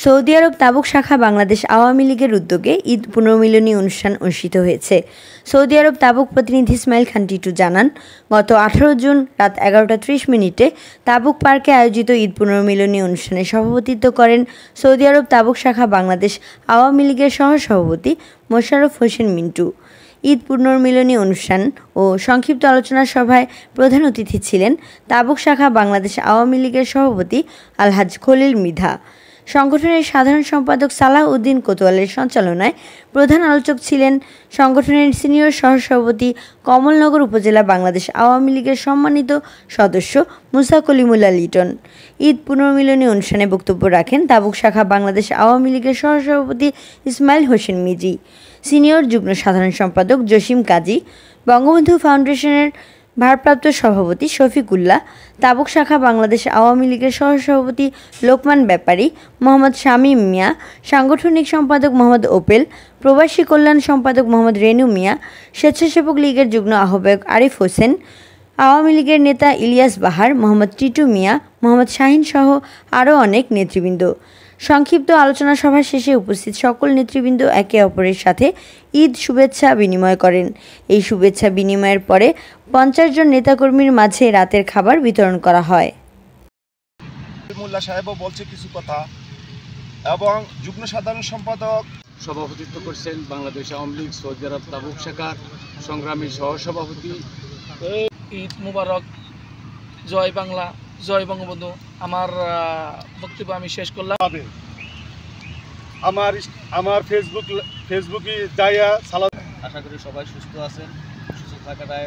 Saudi আরব তাবুক শাখা বাংলাদেশ আওয়ামী লীগের উদ্যোগে ঈদ পুনর্মিলনী অনুষ্ঠান অনুষ্ঠিত হয়েছে। সৌদি আরব তাবুক প্রতিনিধি ইসমাইল খান টিটু জানান, গত 18 জুন রাত 11:30 তাবুক পার্কে আয়োজিত ঈদ পুনর্মিলনী অনুষ্ঠানে সভাপতিত্ব করেন সৌদি আরব তাবুক শাখা বাংলাদেশ আওয়ামী লীগের সহসভাপতি মোশাররফ হোসেন মিন্টু। ঈদ পুনর্মিলনী অনুষ্ঠান ও সংক্ষিপ্ত আলোচনা সভায় প্রধান অতিথি ছিলেন তাবুক শাখা বাংলাদেশ আওয়ামী লীগের সভাপতি আলহাজ খলিল মৃধা। সংগঠনের সাধারণ সম্পাদক সালাহ উদ্দিন কোতোয়ালের সঞ্চালনায় প্রধান আলোচক ছিলেন সংগঠনের সিনিয়র সহসভাপতি কমলনগর উপজেলা বাংলাদেশ আওয়ামী লীগের সম্মানিত সদস্য মুসা কলিমুল্লাহ লিটন। ঈদ পুনর্মিলনী অনুষ্ঠানে বক্তব্য রাখেন তাবুক শাখা বাংলাদেশ আওয়ামী লীগের সহসভাপতি ইসমাইল হোসেন মিজি, সিনিয়র যুগ্ম সাধারণ সম্পাদক জসিম কাজী, বঙ্গবন্ধু ফাউন্ডেশনের ভারপ্রাপ্ত সভাপতি শফিকুল্লাহ, তাবুক শাখা বাংলাদেশ আওয়ামী লীগের সহসভাপতি লোকমান ব্যাপারী, মোহাম্মদ শামীম মিয়া, সাংগঠনিক সম্পাদক মোহাম্মদ ওপেল, প্রবাসী কল্যাণ সম্পাদক মোহাম্মদ রেনু মিয়া, স্বেচ্ছাসেবক লীগের যুগ্ম আহ্বায়ক আরিফ হোসেন, আওয়ামী লীগের নেতা ইলিয়াস বাহার, মোহাম্মদ টিটু মিয়া, মোহাম্মদ শাহিন সহ আরও অনেক নেতৃবৃন্দ। সংক্ষিপ্ত আলোচনা সভা শেষে উপস্থিত সকল নেতৃবৃন্দ একে অপরের সাথে ঈদ শুভেচ্ছা বিনিময় করেন। এই শুভেচ্ছা বিনিময়ের পরে 50 জন নেতাকর্মীর মাঝে রাতের খাবার বিতরণ করা হয়। মোল্লা সাহেবও বলছে কিছু কথা এবং যুগ্ম সাধারণ সম্পাদক সভাপতিত্ব করছেন বাংলাদেশ আওয়ামী লীগ সৌদি আরব তাবুক শাখার সংগ্রামী সহসভাপতি। ঈদ মুবারক, জয় বাংলা, জয় বঙ্গবন্ধু। আমার বক্তব্য আমি শেষ করলাম। আমার ফেসবুকে যাইয়া সালাম। আশা করি সবাই সুস্থ আছেন, সুস্থ থাকাটাই